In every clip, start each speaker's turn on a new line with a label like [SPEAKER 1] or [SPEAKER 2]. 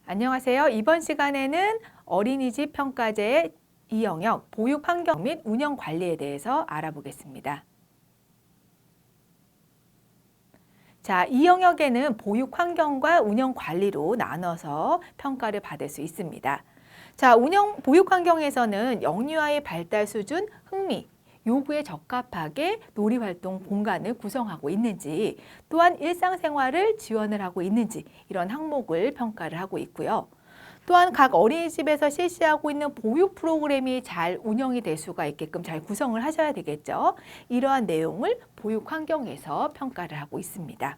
[SPEAKER 1] 안녕하세요. 이번 시간에는 어린이집 평가제의 이 영역, 보육 환경 및 운영 관리에 대해서 알아보겠습니다. 자, 이 영역에는 보육 환경과 운영 관리로 나눠서 평가를 받을 수 있습니다. 자, 보육 환경에서는 영유아의 발달 수준, 흥미, 요구에 적합하게 놀이활동 공간을 구성하고 있는지, 또한 일상생활을 지원을 하고 있는지 이런 항목을 평가를 하고 있고요. 또한 각 어린이집에서 실시하고 있는 보육 프로그램이 잘 운영이 될 수가 있게끔 잘 구성을 하셔야 되겠죠. 이러한 내용을 보육 환경에서 평가를 하고 있습니다.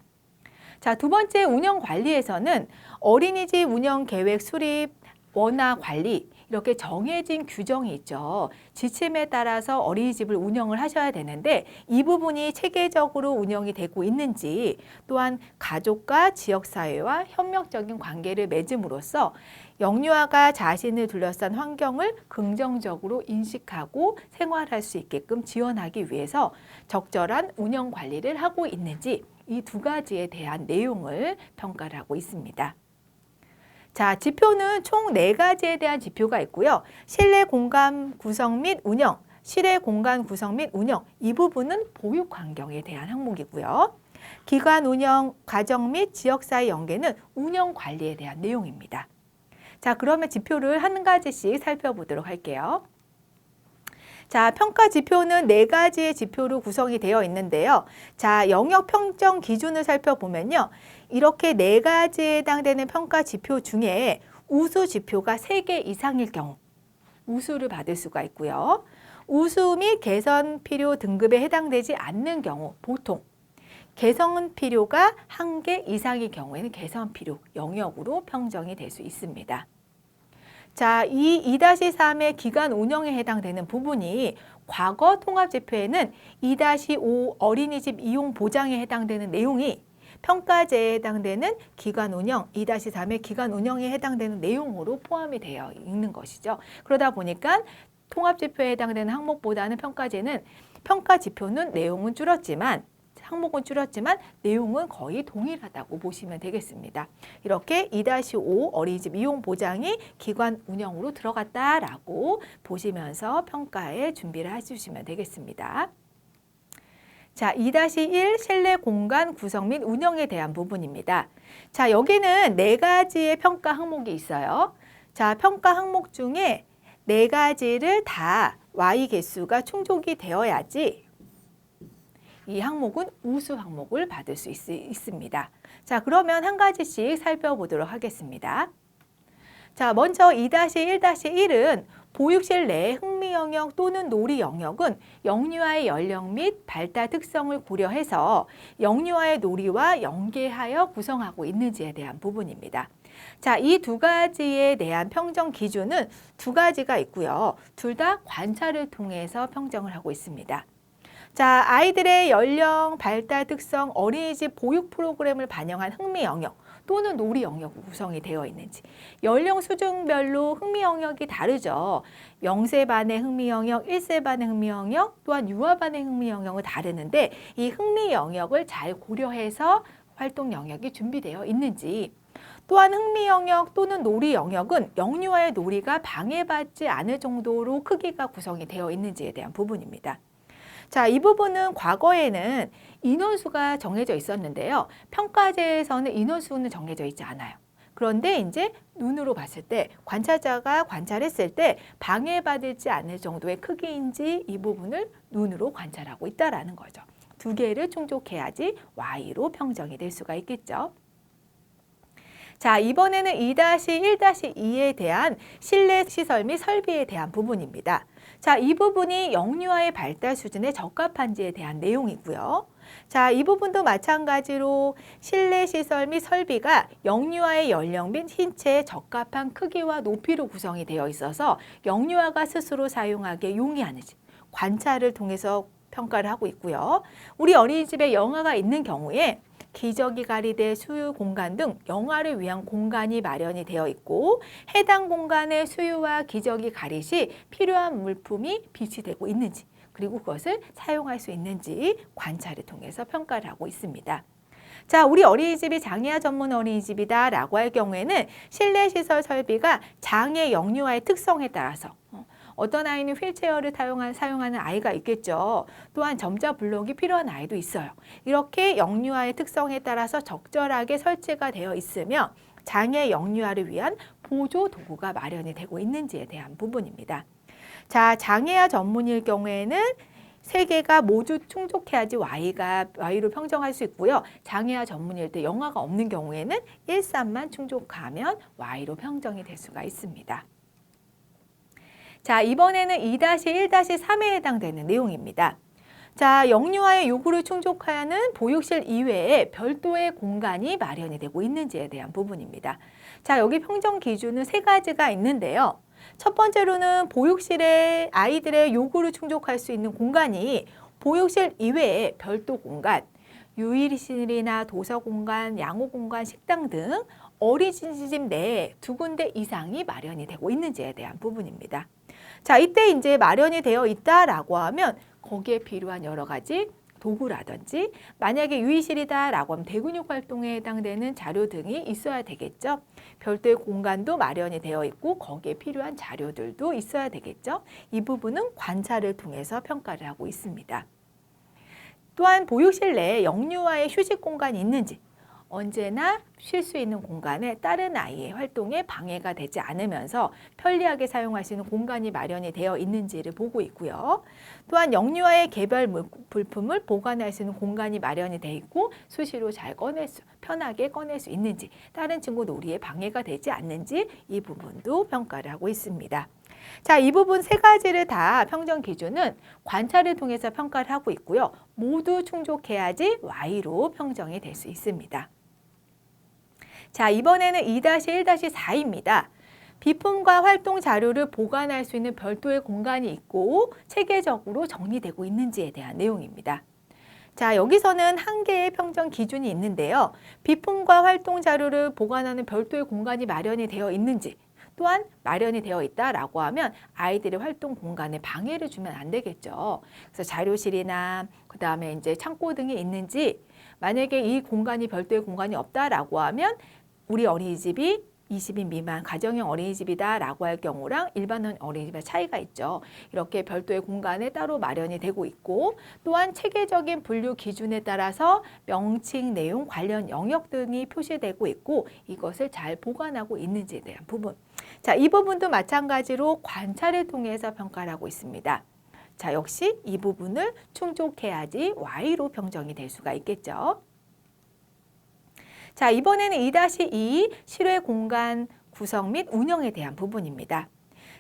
[SPEAKER 1] 자, 두 번째 운영 관리에서는 어린이집 운영 계획 수립, 원화 관리 이렇게 정해진 규정이 있죠. 지침에 따라서 어린이집을 운영을 하셔야 되는데 이 부분이 체계적으로 운영이 되고 있는지, 또한 가족과 지역사회와 협력적인 관계를 맺음으로써 영유아가 자신을 둘러싼 환경을 긍정적으로 인식하고 생활할 수 있게끔 지원하기 위해서 적절한 운영 관리를 하고 있는지, 이 두 가지에 대한 내용을 평가를 하고 있습니다. 자, 지표는 총 4가지에 대한 지표가 있고요. 실내 공간 구성 및 운영, 실외 공간 구성 및 운영, 이 부분은 보육 환경에 대한 항목이고요. 기관 운영, 가정 및 지역사회 연계는 운영 관리에 대한 내용입니다. 자, 그러면 지표를 한 가지씩 살펴보도록 할게요. 자, 평가 지표는 4가지의 지표로 구성이 되어 있는데요. 자, 영역 평점 기준을 살펴보면요. 이렇게 4가지에 해당되는 평가 지표 중에 우수 지표가 3개 이상일 경우 우수를 받을 수가 있고요. 우수 및 개선 필요 등급에 해당되지 않는 경우 보통 개선 필요가 1개 이상의 경우에는 개선 필요 영역으로 평정이 될 수 있습니다. 자, 이 2-3의 기관 운영에 해당되는 부분이 과거 통합지표에는 2-5 어린이집 이용 보장에 해당되는 내용이 평가제에 해당되는 기관 운영, 2-3의 기관 운영에 해당되는 내용으로 포함이 되어 있는 것이죠. 그러다 보니까 통합지표에 해당되는 항목보다는 평가제는 평가지표는 내용은 줄었지만 항목은 줄었지만 내용은 거의 동일하다고 보시면 되겠습니다. 이렇게 2-5 어린이집 이용 보장이 기관 운영으로 들어갔다라고 보시면서 평가에 준비를 해주시면 되겠습니다. 자, 2-1 실내 공간 구성 및 운영에 대한 부분입니다. 자, 여기는 4가지의 평가 항목이 있어요. 자, 평가 항목 중에 4가지를 다 Y 개수가 충족이 되어야지 이 항목은 우수 항목을 받을 수 있습니다. 자, 그러면 한 가지씩 살펴보도록 하겠습니다. 자, 먼저 2-1-1은 보육실 내 흥미 영역 또는 놀이 영역은 영유아의 연령 및 발달 특성을 고려해서 영유아의 놀이와 연계하여 구성하고 있는지에 대한 부분입니다. 자, 이 2가지에 대한 평정 기준은 2가지가 있고요. 둘 다 관찰을 통해서 평정을 하고 있습니다. 자, 아이들의 연령, 발달 특성, 어린이집 보육 프로그램을 반영한 흥미 영역 또는 놀이 영역으로 구성이 되어 있는지, 연령 수준별로 흥미 영역이 다르죠. 0세 반의 흥미 영역, 1세 반의 흥미 영역, 또한 유아 반의 흥미 영역은 다르는데 이 흥미 영역을 잘 고려해서 활동 영역이 준비되어 있는지, 또한 흥미 영역 또는 놀이 영역은 영유아의 놀이가 방해받지 않을 정도로 크기가 구성이 되어 있는지에 대한 부분입니다. 자, 이 부분은 과거에는 인원수가 정해져 있었는데요. 평가제에서는 인원수는 정해져 있지 않아요. 그런데 이제 눈으로 봤을 때 관찰자가 관찰했을 때 방해받지 않을 정도의 크기인지 이 부분을 눈으로 관찰하고 있다는 거죠. 2개를 충족해야지 Y로 평정이 될 수가 있겠죠. 자, 이번에는 2-1-2에 대한 실내 시설 및 설비에 대한 부분입니다. 자, 이 부분이 영유아의 발달 수준에 적합한지에 대한 내용이고요. 자, 이 부분도 마찬가지로 실내 시설 및 설비가 영유아의 연령 및 신체에 적합한 크기와 높이로 구성이 되어 있어서 영유아가 스스로 사용하기에 용이하는지 관찰을 통해서 평가를 하고 있고요. 우리 어린이집에 영아가 있는 경우에 기저귀 가리대, 수유 공간 등 영아를 위한 공간이 마련이 되어 있고 해당 공간에 수유와 기저귀 가리 시 필요한 물품이 비치되고 있는지, 그리고 그것을 사용할 수 있는지 관찰을 통해서 평가를 하고 있습니다. 자, 우리 어린이집이 장애아 전문 어린이집이다 라고 할 경우에는 실내 시설 설비가 장애 영유아의 특성에 따라서 어떤 아이는 휠체어를 사용하는 아이가 있겠죠. 또한 점자 블록이 필요한 아이도 있어요. 이렇게 영유아의 특성에 따라서 적절하게 설치가 되어 있으며 장애 영유아를 위한 보조 도구가 마련이 되고 있는지에 대한 부분입니다. 자, 장애아 전문일 경우에는 세 개가 모두 충족해야지 Y로 평정할 수 있고요. 장애아 전문일 때 영아가 없는 경우에는 1, 3만 충족하면 Y로 평정이 될 수가 있습니다. 자, 이번에는 2-1-3에 해당되는 내용입니다. 자, 영유아의 요구를 충족하는 보육실 이외에 별도의 공간이 마련이 되고 있는지에 대한 부분입니다. 자, 여기 평정 기준은 세 가지가 있는데요. 첫 번째로는 보육실에 아이들의 요구를 충족할 수 있는 공간이 보육실 이외에 별도 공간, 유일실이나 도서 공간, 양호 공간, 식당 등 어린이집 내에 2군데 이상이 마련이 되고 있는지에 대한 부분입니다. 자, 이때 이제 마련이 되어 있다라고 하면 거기에 필요한 여러 가지 도구라든지 만약에 유의실이다라고 하면 대근육 활동에 해당되는 자료 등이 있어야 되겠죠. 별도의 공간도 마련이 되어 있고 거기에 필요한 자료들도 있어야 되겠죠. 이 부분은 관찰을 통해서 평가를 하고 있습니다. 또한 보육실 내에 영유아의 휴식 공간이 있는지 언제나 쉴 수 있는 공간에 다른 아이의 활동에 방해가 되지 않으면서 편리하게 사용할 수 있는 공간이 마련이 되어 있는지를 보고 있고요. 또한 영유아의 개별 물품을 보관할 수 있는 공간이 마련이 되어 있고 수시로 편하게 꺼낼 수 있는지, 다른 친구 놀이에 방해가 되지 않는지 이 부분도 평가를 하고 있습니다. 자, 이 부분 세 가지를 다 평정 기준은 관찰을 통해서 평가를 하고 있고요. 모두 충족해야지 Y로 평정이 될 수 있습니다. 자, 이번에는 2-1-4입니다. 비품과 활동 자료를 보관할 수 있는 별도의 공간이 있고 체계적으로 정리되고 있는지에 대한 내용입니다. 자, 여기서는 한 개의 평정 기준이 있는데요. 비품과 활동 자료를 보관하는 별도의 공간이 마련이 되어 있는지, 또한 마련이 되어 있다라고 하면 아이들의 활동 공간에 방해를 주면 안 되겠죠. 그래서 자료실이나 그다음에 이제 창고 등이 있는지, 만약에 이 공간이 별도의 공간이 없다라고 하면 우리 어린이집이 20인 미만 가정형 어린이집이다라고 할 경우랑 일반 어린이집의 차이가 있죠. 이렇게 별도의 공간에 따로 마련이 되고 있고 또한 체계적인 분류 기준에 따라서 명칭, 내용, 관련 영역 등이 표시되고 있고 이것을 잘 보관하고 있는지에 대한 부분. 자, 이 부분도 마찬가지로 관찰을 통해서 평가를 하고 있습니다. 자, 역시 이 부분을 충족해야지 Y로 평정이 될 수가 있겠죠. 자, 이번에는 2-2 실외 공간 구성 및 운영에 대한 부분입니다.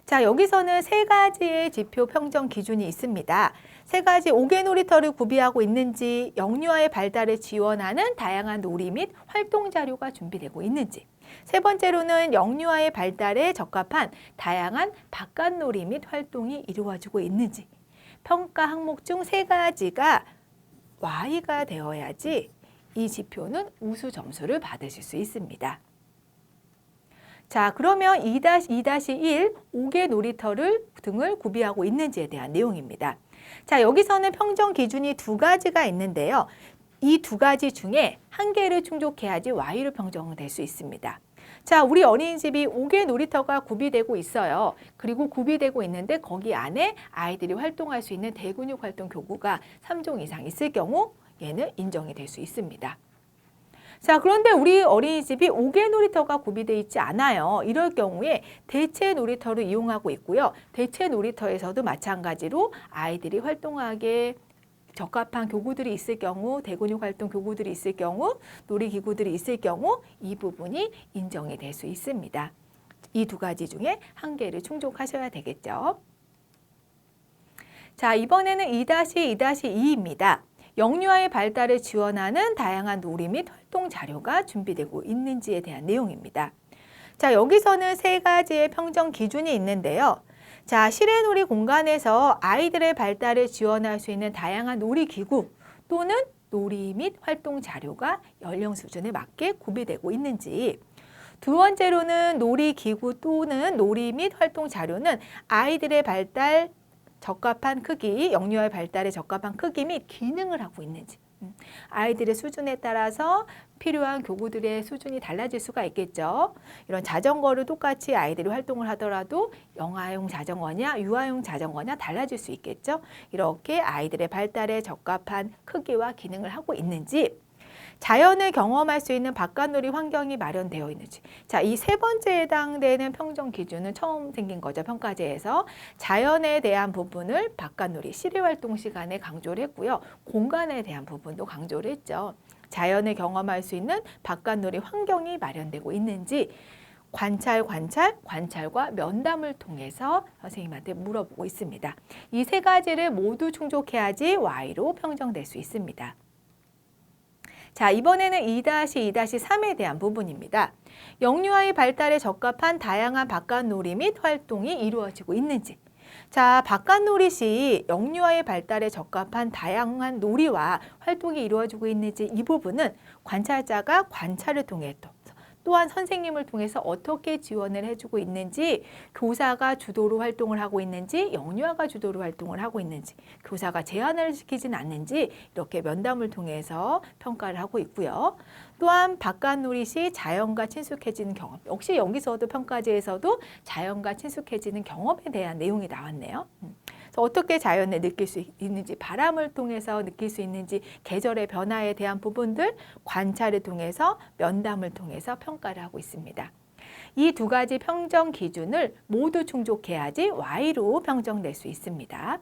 [SPEAKER 1] 자, 여기서는 세 가지의 지표 평정 기준이 있습니다. 세 가지 5개 놀이터를 구비하고 있는지, 영유아의 발달을 지원하는 다양한 놀이 및 활동 자료가 준비되고 있는지, 세 번째로는 영유아의 발달에 적합한 다양한 바깥 놀이 및 활동이 이루어지고 있는지, 평가 항목 중 세 가지가 Y가 되어야지 이 지표는 우수 점수를 받으실 수 있습니다. 자, 그러면 2-2-1 5개 놀이터를 등을 구비하고 있는지에 대한 내용입니다. 자, 여기서는 평정 기준이 두 가지가 있는데요. 이 두 가지 중에 한 개를 충족해야지 Y로 평정될 수 있습니다. 자, 우리 어린이집이 5개 놀이터가 구비되고 있어요. 그리고 구비되고 있는데 거기 안에 아이들이 활동할 수 있는 대근육 활동 교구가 3종 이상 있을 경우 얘는 인정이 될 수 있습니다. 자, 그런데 우리 어린이집이 5개 놀이터가 구비되어 있지 않아요. 이럴 경우에 대체 놀이터를 이용하고 있고요. 대체 놀이터에서도 마찬가지로 아이들이 활동하기에 적합한 교구들이 있을 경우, 대근육 활동 교구들이 있을 경우, 놀이기구들이 있을 경우 이 부분이 인정이 될 수 있습니다. 이 두 가지 중에 한 개를 충족하셔야 되겠죠. 자, 이번에는 2-2-2입니다. 영유아의 발달을 지원하는 다양한 놀이 및 활동 자료가 준비되고 있는지에 대한 내용입니다. 자, 여기서는 세 가지의 평정 기준이 있는데요. 자, 실외놀이 공간에서 아이들의 발달을 지원할 수 있는 다양한 놀이기구 또는 놀이 및 활동 자료가 연령 수준에 맞게 구비되고 있는지, 두 번째로는 놀이기구 또는 놀이 및 활동 자료는 아이들의 발달 적합한 크기, 영유아의 발달에 적합한 크기 및 기능을 하고 있는지, 아이들의 수준에 따라서 필요한 교구들의 수준이 달라질 수가 있겠죠. 이런 자전거를 똑같이 아이들이 활동을 하더라도 영아용 자전거냐 유아용 자전거냐 달라질 수 있겠죠. 이렇게 아이들의 발달에 적합한 크기와 기능을 하고 있는지, 자연을 경험할 수 있는 바깥놀이 환경이 마련되어 있는지. 자, 이 세 번째에 해당되는 평점 기준은 처음 생긴 거죠. 평가제에서. 자연에 대한 부분을 바깥놀이, 실외활동 시간에 강조를 했고요. 공간에 대한 부분도 강조를 했죠. 자연을 경험할 수 있는 바깥놀이 환경이 마련되고 있는지 관찰과 면담을 통해서 선생님한테 물어보고 있습니다. 이 세 가지를 모두 충족해야지 Y로 평정될 수 있습니다. 자, 이번에는 2-2-3에 대한 부분입니다. 영유아의 발달에 적합한 다양한 바깥놀이 및 활동이 이루어지고 있는지. 자, 바깥놀이 시 영유아의 발달에 적합한 다양한 놀이와 활동이 이루어지고 있는지, 이 부분은 관찰자가 관찰을 통해 또한 선생님을 통해서 어떻게 지원을 해주고 있는지, 교사가 주도로 활동을 하고 있는지, 영유아가 주도로 활동을 하고 있는지, 교사가 제한을 시키진 않는지, 이렇게 면담을 통해서 평가를 하고 있고요. 또한 바깥놀이 시 자연과 친숙해지는 경험, 역시 여기서도 평가제에서도 자연과 친숙해지는 경험에 대한 내용이 나왔네요. 어떻게 자연을 느낄 수 있는지, 바람을 통해서 느낄 수 있는지, 계절의 변화에 대한 부분들 관찰을 통해서 면담을 통해서 평가를 하고 있습니다. 이 두 가지 평정 기준을 모두 충족해야지 Y로 평정될 수 있습니다.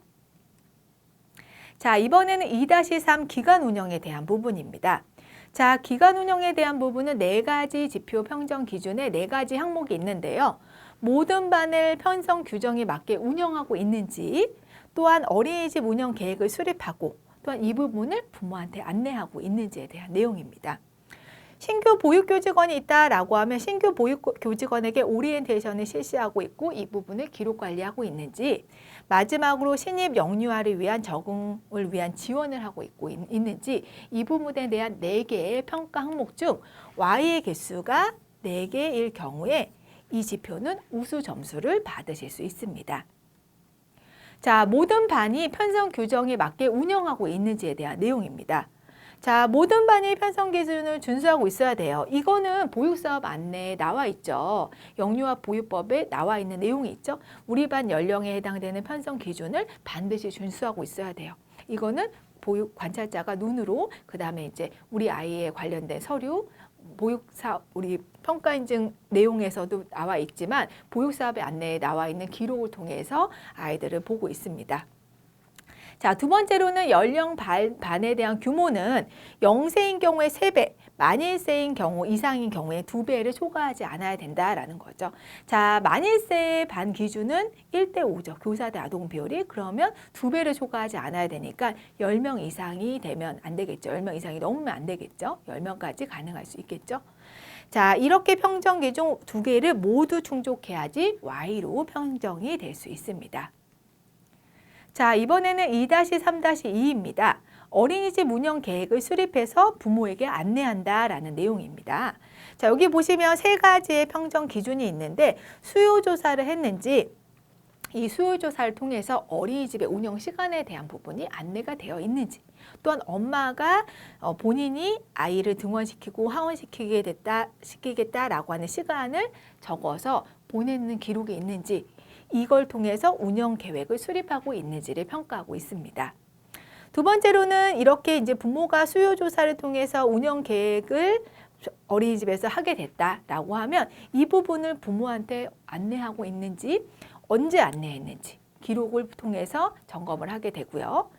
[SPEAKER 1] 자, 이번에는 2-3 기간 운영에 대한 부분입니다. 자, 기간 운영에 대한 부분은 4가지 지표 평정 기준에 4가지 항목이 있는데요. 모든 반을 편성 규정에 맞게 운영하고 있는지, 또한 어린이집 운영 계획을 수립하고, 또한 이 부분을 부모한테 안내하고 있는지에 대한 내용입니다. 신규 보육교직원이 있다라고 하면 신규 보육교직원에게 오리엔테이션을 실시하고 있고 이 부분을 기록 관리하고 있는지, 마지막으로 신입 영유아를 위한 적응을 위한 지원을 하고 있는지, 이 부분에 대한 4개의 평가 항목 중 Y의 개수가 4개일 경우에 이 지표는 우수 점수를 받으실 수 있습니다. 자, 모든 반이 편성 규정에 맞게 운영하고 있는지에 대한 내용입니다. 자, 모든 반이 편성 기준을 준수하고 있어야 돼요. 이거는 보육사업 안내에 나와 있죠. 영유아 보육법에 나와 있는 내용이 있죠. 우리 반 연령에 해당되는 편성 기준을 반드시 준수하고 있어야 돼요. 이거는 보육 관찰자가 눈으로, 그 다음에 이제 우리 아이에 관련된 서류, 보육사업, 우리 평가인증 내용에서도 나와 있지만 보육사업의 안내에 나와 있는 기록을 통해서 아이들을 보고 있습니다. 자, 두 번째로는 연령 반에 대한 규모는 0세인 경우에 3배, 만일세인 경우 이상인 경우에 2배를 초과하지 않아야 된다라는 거죠. 자, 만일세 반 기준은 1:5죠. 교사 대 아동 비율이. 그러면 2배를 초과하지 않아야 되니까 10명 이상이 되면 안 되겠죠. 10명 이상이 넘으면 안 되겠죠. 10명까지 가능할 수 있겠죠. 자, 이렇게 평정 기준 2개를 모두 충족해야지 Y로 평정이 될 수 있습니다. 자, 이번에는 2-3-2입니다. 어린이집 운영 계획을 수립해서 부모에게 안내한다라는 내용입니다. 자, 여기 보시면 3가지의 평정 기준이 있는데 수요 조사를 했는지, 이 수요 조사를 통해서 어린이집의 운영 시간에 대한 부분이 안내가 되어 있는지, 또한 엄마가 본인이 아이를 등원시키고 시키겠다라고 하는 시간을 적어서 보내는 기록이 있는지, 이걸 통해서 운영 계획을 수립하고 있는지를 평가하고 있습니다. 두 번째로는 이렇게 이제 부모가 수요 조사를 통해서 운영 계획을 어린이집에서 하게 됐다라고 하면 이 부분을 부모한테 안내하고 있는지, 언제 안내했는지 기록을 통해서 점검을 하게 되고요.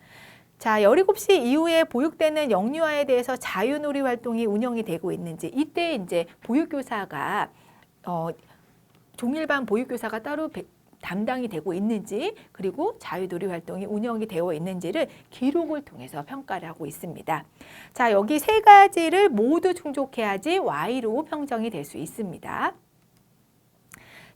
[SPEAKER 1] 자, 17시 이후에 보육되는 영유아에 대해서 자유놀이 활동이 운영이 되고 있는지, 이때 이제 보육교사가 종일반 보육교사가 따로 담당이 되고 있는지, 그리고 자유놀이 활동이 운영이 되어 있는지를 기록을 통해서 평가를 하고 있습니다. 자, 여기 3가지를 모두 충족해야지 Y로 평정이 될 수 있습니다.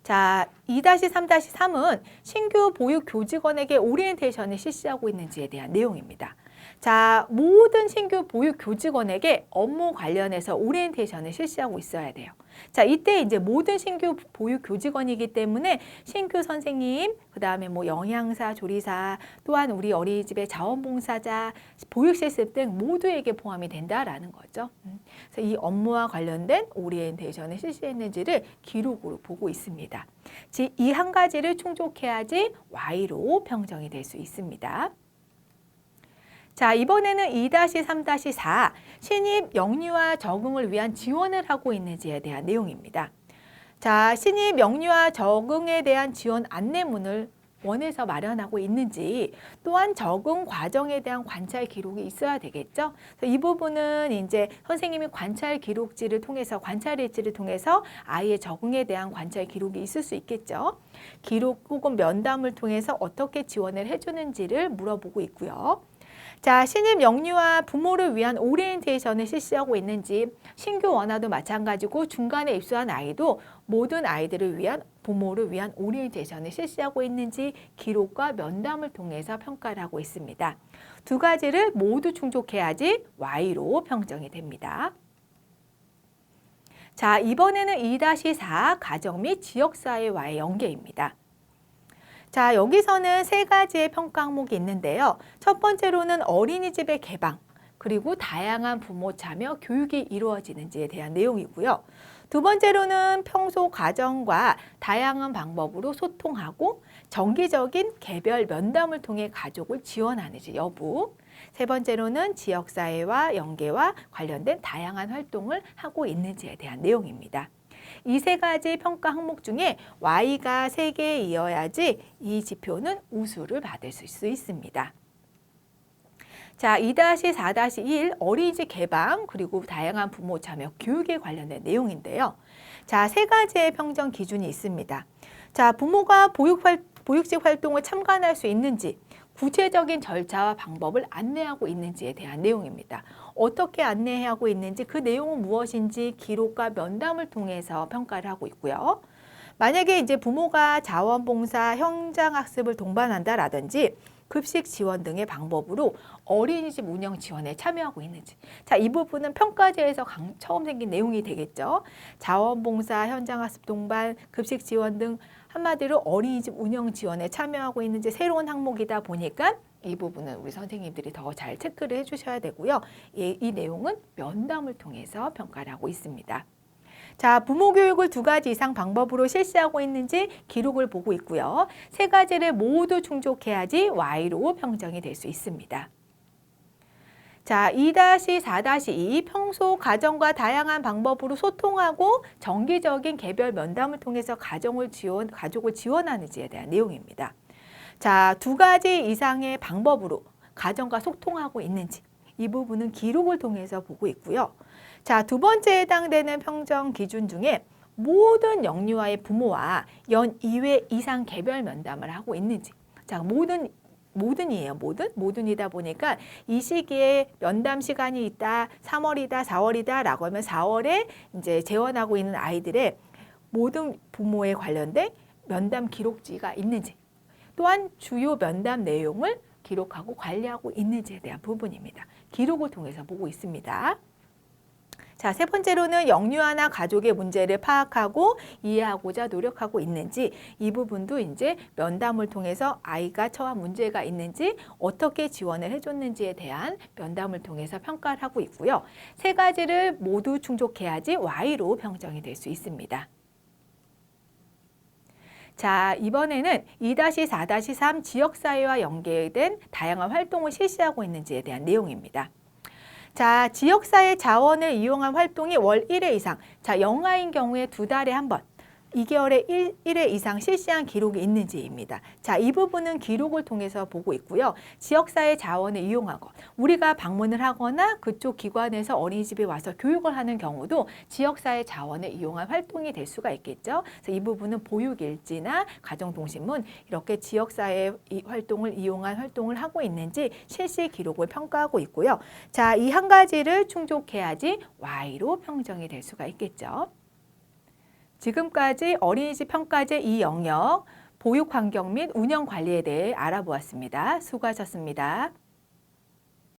[SPEAKER 1] 자, 2-3-3은 신규 보육 교직원에게 오리엔테이션을 실시하고 있는지에 대한 내용입니다. 자, 모든 신규 보육 교직원에게 업무 관련해서 오리엔테이션을 실시하고 있어야 돼요. 자, 이때 이제 모든 신규 보육 교직원이기 때문에 신규 선생님, 그다음에 뭐 영양사, 조리사, 또한 우리 어린이집의 자원봉사자, 보육 실습 등 모두에게 포함이 된다라는 거죠. 그래서 이 업무와 관련된 오리엔테이션을 실시했는지를 기록으로 보고 있습니다. 즉, 이 한 가지를 충족해야지 Y로 평정이 될 수 있습니다. 자, 이번에는 2-3-4 신입 영유아 적응을 위한 지원을 하고 있는지에 대한 내용입니다. 자, 신입 영유아 적응에 대한 지원 안내문을 원에서 마련하고 있는지, 또한 적응 과정에 대한 관찰 기록이 있어야 되겠죠. 그래서 이 부분은 이제 선생님이 관찰 기록지를 통해서, 관찰 일지를 통해서 아이의 적응에 대한 관찰 기록이 있을 수 있겠죠. 기록 혹은 면담을 통해서 어떻게 지원을 해주는지를 물어보고 있고요. 자, 신입 영유아 부모를 위한 오리엔테이션을 실시하고 있는지, 신규 원화도 마찬가지고 중간에 입소한 아이도 모든 아이들을 위한 부모를 위한 오리엔테이션을 실시하고 있는지 기록과 면담을 통해서 평가를 하고 있습니다. 두 가지를 모두 충족해야지 Y로 평정이 됩니다. 자, 이번에는 2-4 가정 및 지역사회와의 연계입니다. 자, 여기서는 세 가지의 평가 항목이 있는데요. 첫 번째로는 어린이집의 개방, 그리고 다양한 부모 참여 교육이 이루어지는지에 대한 내용이고요. 두 번째로는 평소 가정과 다양한 방법으로 소통하고 정기적인 개별 면담을 통해 가족을 지원하는지 여부. 세 번째로는 지역사회와 연계와 관련된 다양한 활동을 하고 있는지에 대한 내용입니다. 이 세 가지 평가 항목 중에 Y가 3개에 이어야지 이 지표는 우수를 받을 수 있습니다. 자, 2-4-1 어린이집 개방 그리고 다양한 부모 참여 교육에 관련된 내용인데요. 자, 세 가지의 평정 기준이 있습니다. 자, 부모가 보육직 활동을 참관할 수 있는지, 구체적인 절차와 방법을 안내하고 있는지에 대한 내용입니다. 어떻게 안내하고 있는지, 그 내용은 무엇인지 기록과 면담을 통해서 평가를 하고 있고요. 만약에 이제 부모가 자원봉사, 현장학습을 동반한다라든지 급식 지원 등의 방법으로 어린이집 운영 지원에 참여하고 있는지. 자, 이 부분은 평가제에서 처음 생긴 내용이 되겠죠. 자원봉사, 현장학습 동반, 급식 지원 등 한마디로 어린이집 운영 지원에 참여하고 있는지 새로운 항목이다 보니까 이 부분은 우리 선생님들이 더 잘 체크를 해주셔야 되고요. 이 내용은 면담을 통해서 평가를 하고 있습니다. 자, 부모 교육을 2가지 이상 방법으로 실시하고 있는지 기록을 보고 있고요. 3가지를 모두 충족해야지 Y로 평정이 될 수 있습니다. 자, 2-4-2 평소 가정과 다양한 방법으로 소통하고 정기적인 개별 면담을 통해서 가족을 지원하는지에 대한 내용입니다. 자, 2가지 이상의 방법으로 가정과 소통하고 있는지, 이 부분은 기록을 통해서 보고 있고요. 자, 2번째에 해당되는 평정 기준 중에 모든 영유아의 부모와 연 2회 이상 개별 면담을 하고 있는지. 자, 모든이에요. 모든이다 보니까 이 시기에 면담 시간이 있다, 3월이다, 4월이다 라고 하면 4월에 이제 재원하고 있는 아이들의 모든 부모에 관련된 면담 기록지가 있는지, 또한 주요 면담 내용을 기록하고 관리하고 있는지에 대한 부분입니다. 기록을 통해서 보고 있습니다. 자, 3번째로는 영유아나 가족의 문제를 파악하고 이해하고자 노력하고 있는지, 이 부분도 이제 면담을 통해서 아이가 처한 문제가 있는지, 어떻게 지원을 해줬는지에 대한 면담을 통해서 평가를 하고 있고요. 3가지를 모두 충족해야지 Y로 평정이 될 수 있습니다. 자, 이번에는 2-4-3 지역사회와 연계된 다양한 활동을 실시하고 있는지에 대한 내용입니다. 자, 지역사회 자원을 이용한 활동이 월 1회 이상, 자, 영아인 경우에 2달에 한 번, 2개월에 1회 이상 실시한 기록이 있는지입니다. 자, 이 부분은 기록을 통해서 보고 있고요. 지역사회 자원을 이용하고 우리가 방문을 하거나 그쪽 기관에서 어린이집에 와서 교육을 하는 경우도 지역사회 자원을 이용한 활동이 될 수가 있겠죠. 그래서 이 부분은 보육일지나 가정동신문 이렇게 지역사회 활동을 이용한 활동을 하고 있는지 실시 기록을 평가하고 있고요. 자, 이 한 가지를 충족해야지 Y로 평정이 될 수가 있겠죠. 지금까지 어린이집 평가제 이 영역, 보육 환경 및 운영 관리에 대해 알아보았습니다. 수고하셨습니다.